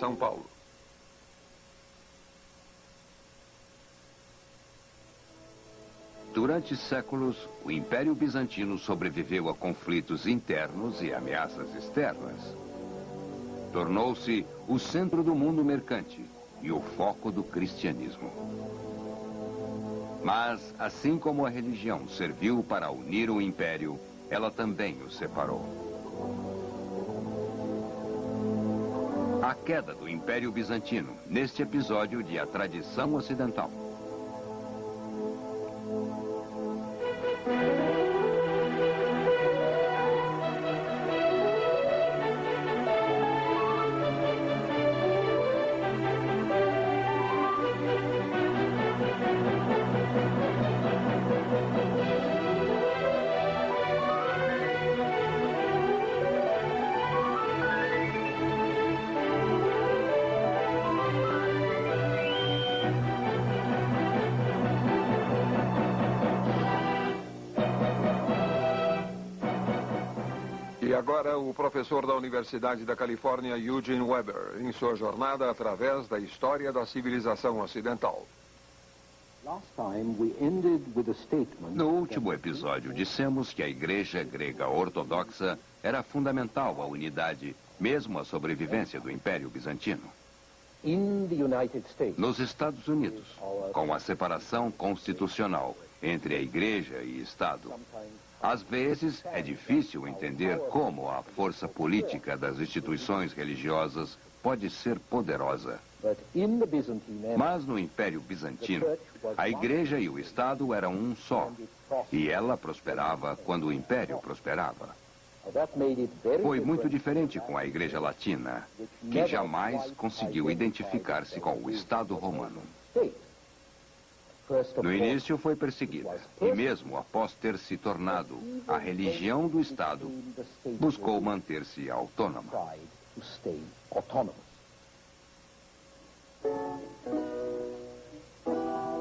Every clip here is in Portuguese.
São Paulo. Durante séculos, o Império Bizantino sobreviveu a conflitos internos e ameaças externas. Tornou-se o centro do mundo mercante e o foco do cristianismo. Mas, assim como a religião serviu para unir o Império, ela também o separou. A queda do Império Bizantino, neste episódio de A Tradição Ocidental. E agora o professor da Universidade da Califórnia, Eugene Weber, em sua jornada através da história da civilização ocidental. No último episódio, dissemos que a Igreja Grega Ortodoxa era fundamental à unidade, mesmo à sobrevivência do Império Bizantino. Nos Estados Unidos, com a separação constitucional entre a Igreja e Estado, às vezes é difícil entender como a força política das instituições religiosas pode ser poderosa. Mas no Império Bizantino, a Igreja e o Estado eram um só, e ela prosperava quando o Império prosperava. Foi muito diferente com a Igreja Latina, que jamais conseguiu identificar-se com o Estado romano. No início foi perseguida, e mesmo após ter se tornado a religião do Estado, buscou manter-se autônoma.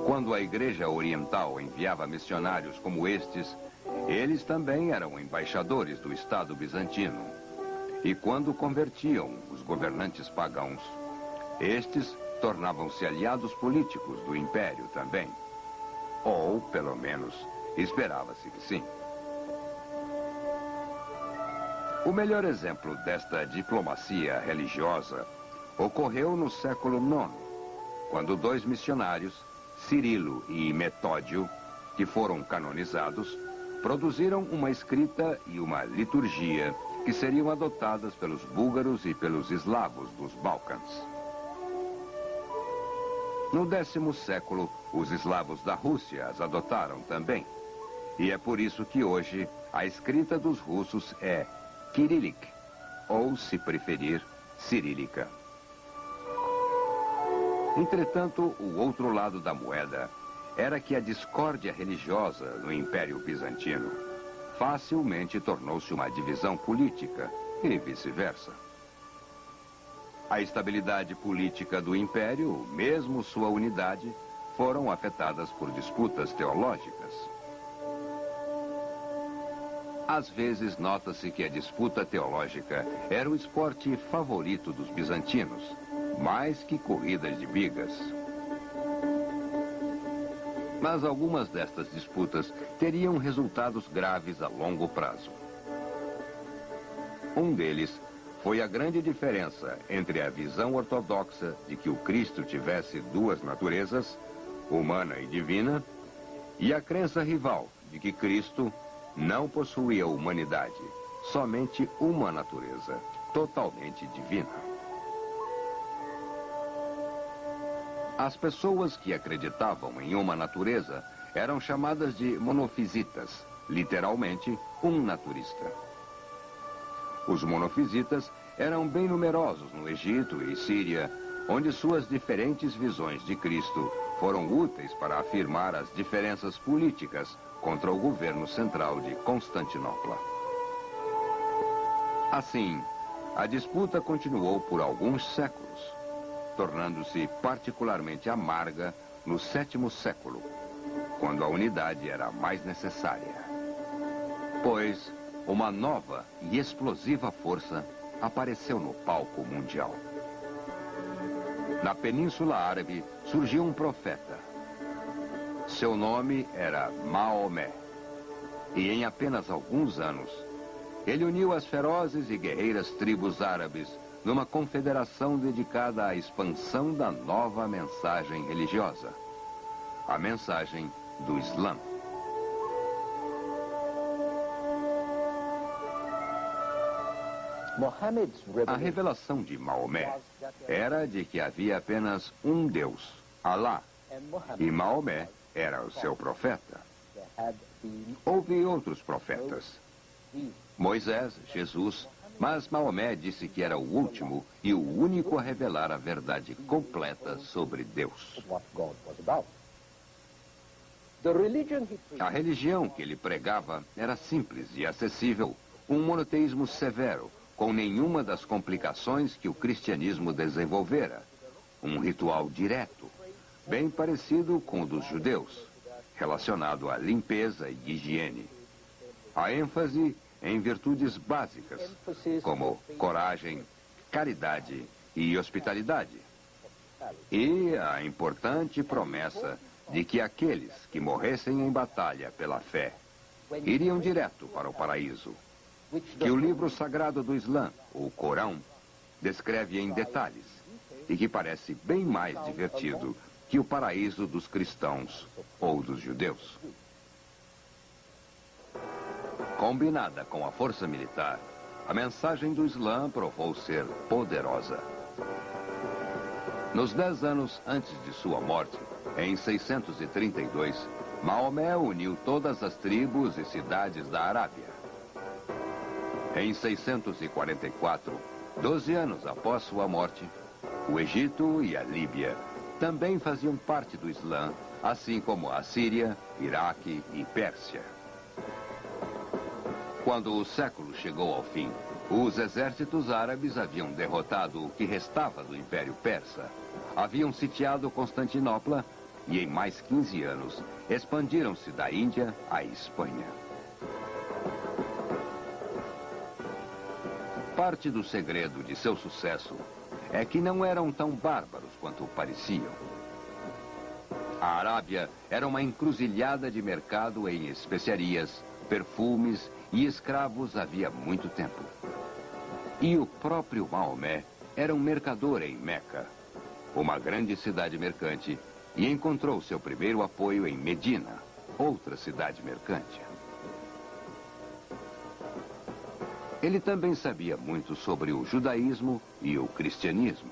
Quando a Igreja Oriental enviava missionários como estes, eles também eram embaixadores do Estado bizantino. E quando convertiam os governantes pagãos, estes tornavam-se aliados políticos do Império também. Ou, pelo menos, esperava-se que sim. O melhor exemplo desta diplomacia religiosa ocorreu no século IX, quando dois missionários, Cirilo e Metódio, que foram canonizados, produziram uma escrita e uma liturgia que seriam adotadas pelos búlgaros e pelos eslavos dos Balcãs. No 10º século, os eslavos da Rússia as adotaram também. E é por isso que hoje a escrita dos russos é Kirílic, ou, se preferir, cirílica. Entretanto, o outro lado da moeda era que a discórdia religiosa no Império Bizantino facilmente tornou-se uma divisão política e vice-versa. A estabilidade política do Império, mesmo sua unidade, foram afetadas por disputas teológicas. Às vezes, nota-se que a disputa teológica era o esporte favorito dos bizantinos, mais que corridas de bigas. Mas algumas destas disputas teriam resultados graves a longo prazo. Um deles foi a grande diferença entre a visão ortodoxa de que o Cristo tivesse duas naturezas, humana e divina, e a crença rival de que Cristo não possuía humanidade, somente uma natureza, totalmente divina. As pessoas que acreditavam em uma natureza eram chamadas de monofisitas, literalmente, um naturista. Os monofisitas eram bem numerosos no Egito e Síria, onde suas diferentes visões de Cristo foram úteis para afirmar as diferenças políticas contra o governo central de Constantinopla. Assim, a disputa continuou por alguns séculos, tornando-se particularmente amarga no 7º século, quando a unidade era mais necessária. Pois uma nova e explosiva força apareceu no palco mundial. Na Península Árabe surgiu um profeta. Seu nome era Maomé. E em apenas alguns anos, ele uniu as ferozes e guerreiras tribos árabes numa confederação dedicada à expansão da nova mensagem religiosa, a mensagem do Islã. A revelação de Maomé era de que havia apenas um Deus, Alá, e Maomé era o seu profeta. Houve outros profetas, Moisés, Jesus, mas Maomé disse que era o último e o único a revelar a verdade completa sobre Deus. A religião que ele pregava era simples e acessível, um monoteísmo severo, com nenhuma das complicações que o cristianismo desenvolvera. Um ritual direto, bem parecido com o dos judeus, relacionado à limpeza e higiene. A ênfase em virtudes básicas, como coragem, caridade e hospitalidade. E a importante promessa de que aqueles que morressem em batalha pela fé iriam direto para o paraíso, que o livro sagrado do Islã, o Corão, descreve em detalhes e que parece bem mais divertido que o paraíso dos cristãos ou dos judeus. Combinada com a força militar, a mensagem do Islã provou ser poderosa. Nos 10 anos antes de sua morte, em 632, Maomé uniu todas as tribos e cidades da Arábia. Em 644, 12 anos após sua morte, o Egito e a Líbia também faziam parte do Islã, assim como a Síria, Iraque e Pérsia. Quando o século chegou ao fim, os exércitos árabes haviam derrotado o que restava do Império Persa, haviam sitiado Constantinopla e, em mais 15 anos, expandiram-se da Índia à Espanha. Parte do segredo de seu sucesso é que não eram tão bárbaros quanto pareciam. A Arábia era uma encruzilhada de mercado em especiarias, perfumes e escravos havia muito tempo. E o próprio Maomé era um mercador em Meca, uma grande cidade mercante, e encontrou seu primeiro apoio em Medina, outra cidade mercante. Ele também sabia muito sobre o judaísmo e o cristianismo.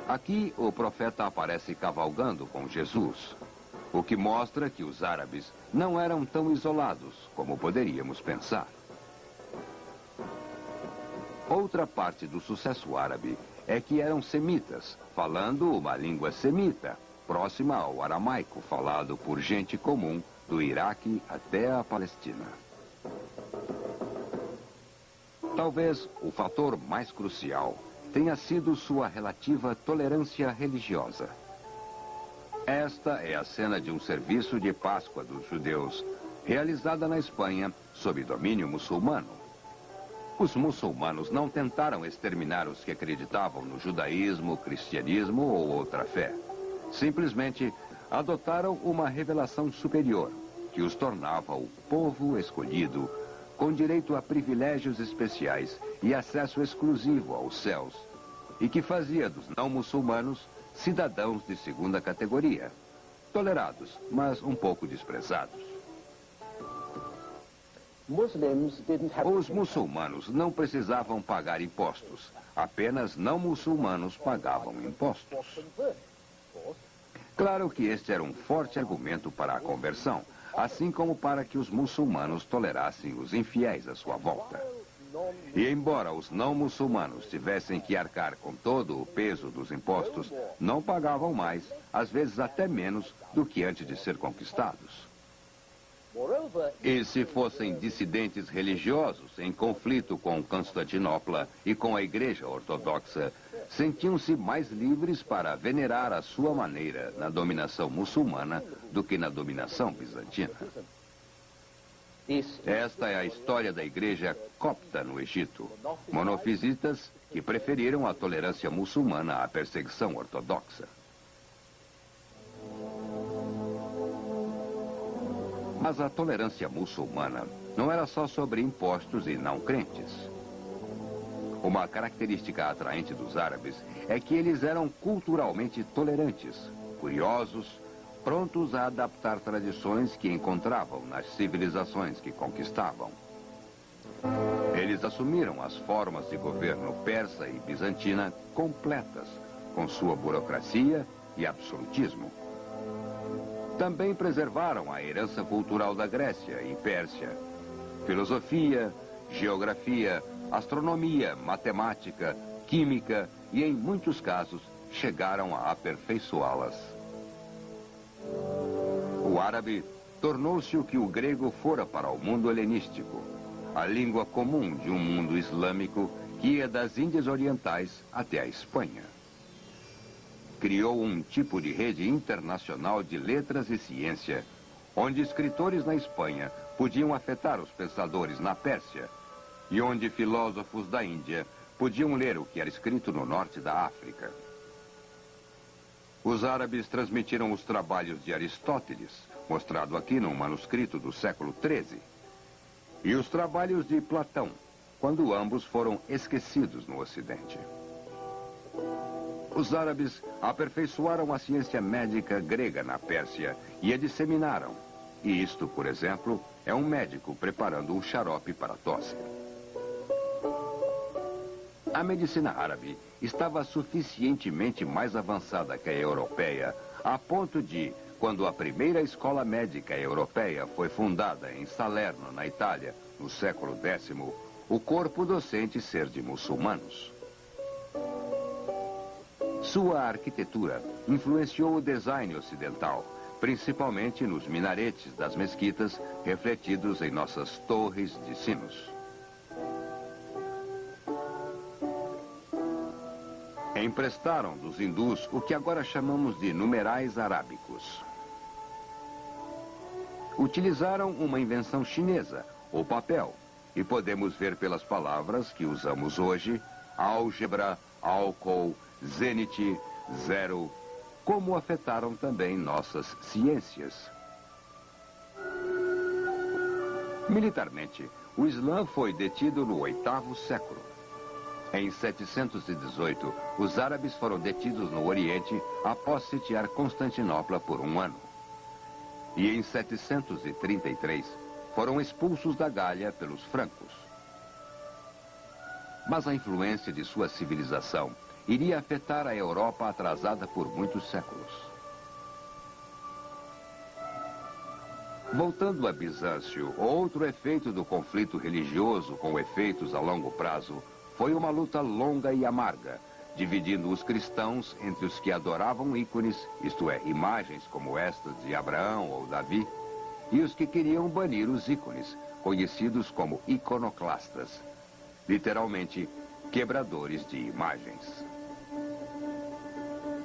Aqui, o profeta aparece cavalgando com Jesus, o que mostra que os árabes não eram tão isolados como poderíamos pensar. Outra parte do sucesso árabe é que eram semitas, falando uma língua semita, próxima ao aramaico falado por gente comum do Iraque até a Palestina. Talvez o fator mais crucial tenha sido sua relativa tolerância religiosa. Esta é a cena de um serviço de Páscoa dos judeus, realizada na Espanha sob domínio muçulmano. Os muçulmanos não tentaram exterminar os que acreditavam no judaísmo, cristianismo ou outra fé. Simplesmente adotaram uma revelação superior, que os tornava o povo escolhido, com direito a privilégios especiais e acesso exclusivo aos céus, e que fazia dos não-muçulmanos cidadãos de segunda categoria, tolerados, mas um pouco desprezados. Os muçulmanos não precisavam pagar impostos, apenas não-muçulmanos pagavam impostos. Claro que este era um forte argumento para a conversão, assim como para que os muçulmanos tolerassem os infiéis à sua volta. E embora os não-muçulmanos tivessem que arcar com todo o peso dos impostos, não pagavam mais, às vezes até menos, do que antes de ser conquistados. E se fossem dissidentes religiosos em conflito com Constantinopla e com a Igreja Ortodoxa, sentiam-se mais livres para venerar a sua maneira na dominação muçulmana do que na dominação bizantina. Esta é a história da Igreja Copta no Egito, monofisitas que preferiram a tolerância muçulmana à perseguição ortodoxa. Mas a tolerância muçulmana não era só sobre impostos e não crentes. Uma característica atraente dos árabes é que eles eram culturalmente tolerantes, curiosos, prontos a adaptar tradições que encontravam nas civilizações que conquistavam. Eles assumiram as formas de governo persa e bizantina completas, com sua burocracia e absolutismo. Também preservaram a herança cultural da Grécia e Pérsia. Filosofia, geografia, astronomia, matemática, química e, em muitos casos, chegaram a aperfeiçoá-las. O árabe tornou-se o que o grego fora para o mundo helenístico, a língua comum de um mundo islâmico que ia das Índias Orientais até a Espanha. Criou um tipo de rede internacional de letras e ciência, onde escritores na Espanha podiam afetar os pensadores na Pérsia e onde filósofos da Índia podiam ler o que era escrito no norte da África. Os árabes transmitiram os trabalhos de Aristóteles, mostrado aqui num manuscrito do século XIII, e os trabalhos de Platão, quando ambos foram esquecidos no Ocidente. Os árabes aperfeiçoaram a ciência médica grega na Pérsia e a disseminaram. E isto, por exemplo, é um médico preparando um xarope para tosse. A medicina árabe estava suficientemente mais avançada que a europeia, a ponto de, quando a primeira escola médica europeia foi fundada em Salerno, na Itália, no século X, o corpo docente ser de muçulmanos. Sua arquitetura influenciou o design ocidental, principalmente nos minaretes das mesquitas, refletidos em nossas torres de sinos. Emprestaram dos hindus o que agora chamamos de numerais arábicos. Utilizaram uma invenção chinesa, o papel, e podemos ver pelas palavras que usamos hoje, álgebra, álcool, zênite, zero, como afetaram também nossas ciências. Militarmente, o Islã foi detido no 8º século. Em 718, os árabes foram detidos no Oriente após sitiar Constantinopla por um ano. E em 733, foram expulsos da Gália pelos francos. Mas a influência de sua civilização iria afetar a Europa atrasada por muitos séculos. Voltando a Bizâncio, outro efeito do conflito religioso com efeitos a longo prazo foi uma luta longa e amarga, dividindo os cristãos entre os que adoravam ícones, isto é, imagens como estas de Abraão ou Davi, e os que queriam banir os ícones, conhecidos como iconoclastas, literalmente, quebradores de imagens.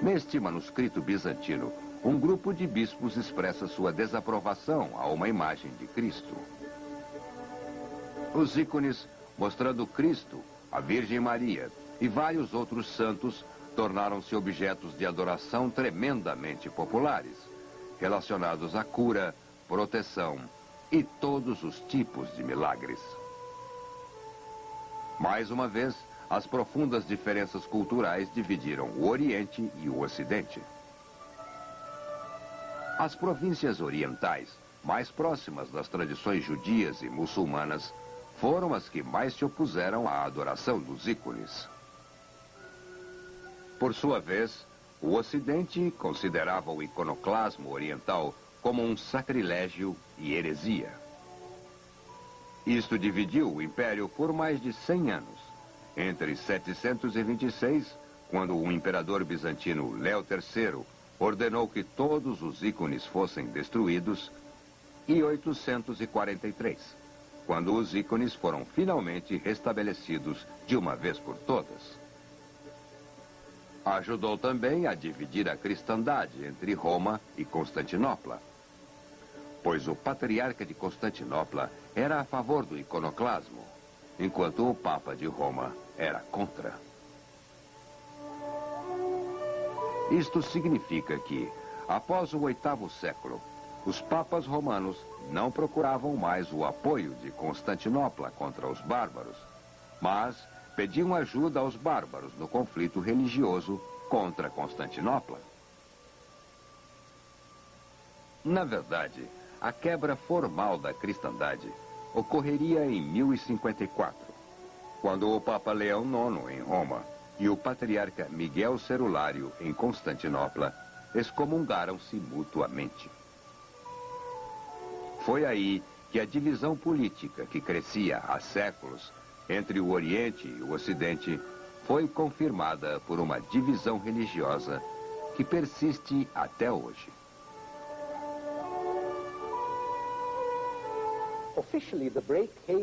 Neste manuscrito bizantino, um grupo de bispos expressa sua desaprovação a uma imagem de Cristo. Os ícones, mostrando Cristo, a Virgem Maria e vários outros santos, tornaram-se objetos de adoração tremendamente populares, relacionados à cura, proteção e todos os tipos de milagres. Mais uma vez, as profundas diferenças culturais dividiram o Oriente e o Ocidente. As províncias orientais, mais próximas das tradições judias e muçulmanas, foram as que mais se opuseram à adoração dos ícones. Por sua vez, o Ocidente considerava o iconoclasmo oriental como um sacrilégio e heresia. Isto dividiu o Império por mais de 100 anos, entre 726, quando o imperador bizantino Léo III ordenou que todos os ícones fossem destruídos, e 843, quando os ícones foram finalmente restabelecidos de uma vez por todas. Ajudou também a dividir a cristandade entre Roma e Constantinopla, pois o patriarca de Constantinopla era a favor do iconoclasmo, enquanto o Papa de Roma era contra. Isto significa que, após o 8º século, os papas romanos não procuravam mais o apoio de Constantinopla contra os bárbaros, mas pediam ajuda aos bárbaros no conflito religioso contra Constantinopla. Na verdade, a quebra formal da cristandade ocorreria em 1054, quando o Papa Leão IX, em Roma, e o patriarca Miguel Cerulário, em Constantinopla, excomungaram-se mutuamente. Foi aí que a divisão política que crescia há séculos entre o Oriente e o Ocidente foi confirmada por uma divisão religiosa que persiste até hoje.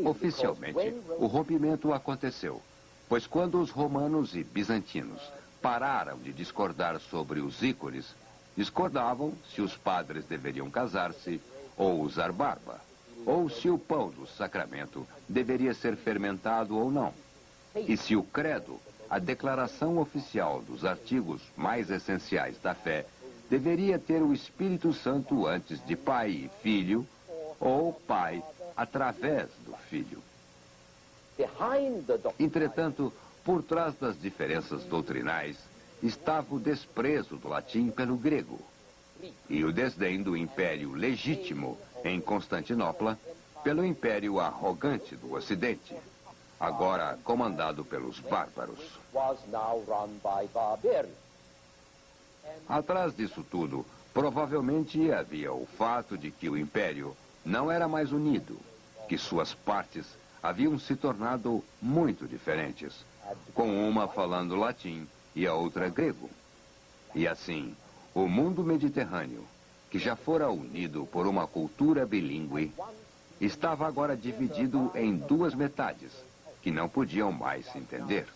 Oficialmente, o rompimento aconteceu, pois quando os romanos e bizantinos pararam de discordar sobre os ícones, discordavam se os padres deveriam casar-se ou usar barba, ou se o pão do sacramento deveria ser fermentado ou não, e se o credo, a declaração oficial dos artigos mais essenciais da fé, deveria ter o Espírito Santo antes de pai e filho, ou pai através do filho. Entretanto, por trás das diferenças doutrinais, estava o desprezo do latim pelo grego e o desdém do império legítimo em Constantinopla pelo império arrogante do Ocidente, agora comandado pelos bárbaros. Atrás disso tudo, provavelmente havia o fato de que o império não era mais unido, que suas partes haviam se tornado muito diferentes, com uma falando latim e a outra grego. E assim, o mundo mediterrâneo, que já fora unido por uma cultura bilíngue, estava agora dividido em duas metades, que não podiam mais se entender.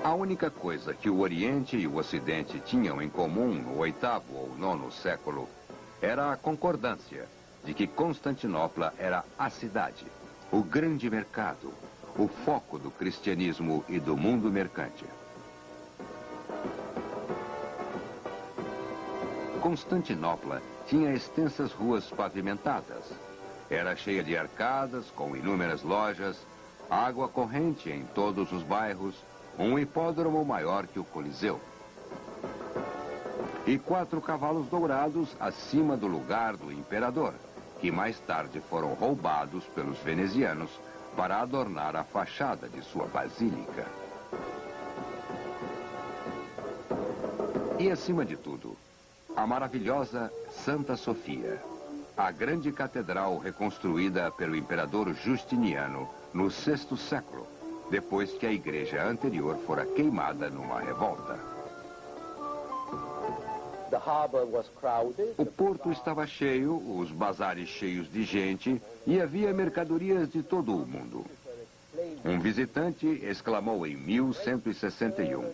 A única coisa que o Oriente e o Ocidente tinham em comum no 8º ou 9º século era a concordância de que Constantinopla era a cidade, o grande mercado, o foco do cristianismo e do mundo mercante. Constantinopla tinha extensas ruas pavimentadas. Era cheia de arcadas com inúmeras lojas, água corrente em todos os bairros, um hipódromo maior que o Coliseu. E 4 cavalos dourados acima do lugar do imperador, que mais tarde foram roubados pelos venezianos para adornar a fachada de sua basílica. E acima de tudo, a maravilhosa Santa Sofia, a grande catedral reconstruída pelo imperador Justiniano no 6º século, depois que a igreja anterior fora queimada numa revolta. O porto estava cheio, os bazares cheios de gente e havia mercadorias de todo o mundo. Um visitante exclamou em 1161: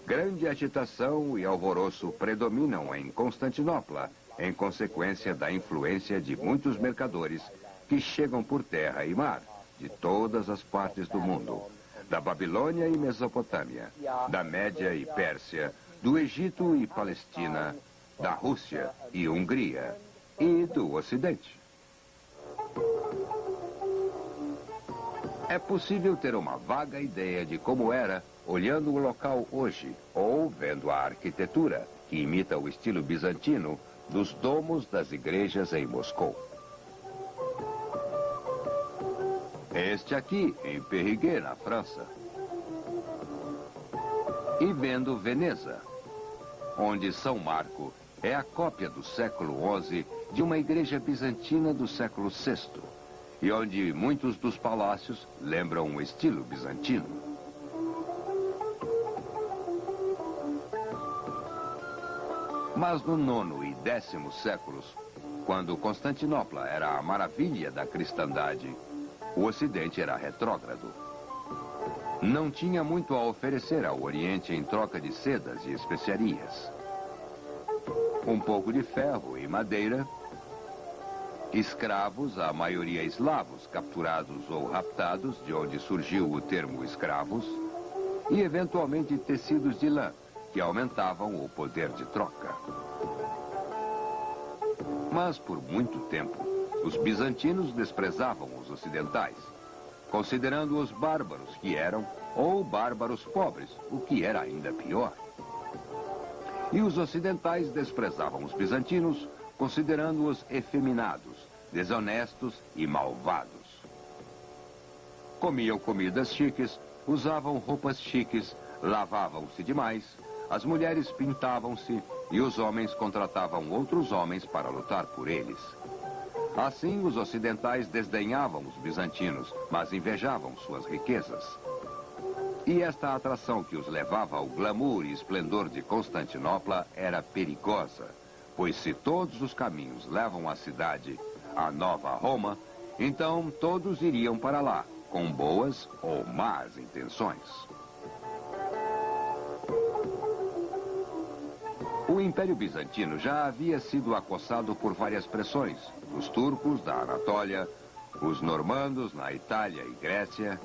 grande agitação e alvoroço predominam em Constantinopla, em consequência da influência de muitos mercadores que chegam por terra e mar, de todas as partes do mundo, da Babilônia e Mesopotâmia, da Média e Pérsia, do Egito e Palestina, da Rússia e Hungria e do Ocidente. É possível ter uma vaga ideia de como era olhando o local hoje ou vendo a arquitetura, que imita o estilo bizantino, dos domos das igrejas em Moscou. Este aqui, em Périgueux, na França. E vendo Veneza, onde São Marco é a cópia do século XI de uma igreja bizantina do século VI, e onde muitos dos palácios lembram o estilo bizantino. Mas no 9º e 10º séculos, quando Constantinopla era a maravilha da cristandade, o Ocidente era retrógrado. Não tinha muito a oferecer ao Oriente em troca de sedas e especiarias. Um pouco de ferro e madeira Escravos, a maioria eslavos, capturados ou raptados, de onde surgiu o termo escravos, e eventualmente tecidos de lã, que aumentavam o poder de troca. Mas por muito tempo, os bizantinos desprezavam os ocidentais, considerando-os bárbaros que eram, ou bárbaros pobres, o que era ainda pior. E os ocidentais desprezavam os bizantinos, considerando-os efeminados, desonestos e malvados. Comiam comidas chiques, usavam roupas chiques, lavavam-se demais, as mulheres pintavam-se e os homens contratavam outros homens para lutar por eles. Assim, os ocidentais desdenhavam os bizantinos, mas invejavam suas riquezas. E esta atração que os levava ao glamour e esplendor de Constantinopla era perigosa, pois se todos os caminhos levam à cidade, a nova Roma, então todos iriam para lá, com boas ou más intenções. O Império Bizantino já havia sido acossado por várias pressões. Os turcos da Anatólia, os normandos na Itália e Grécia,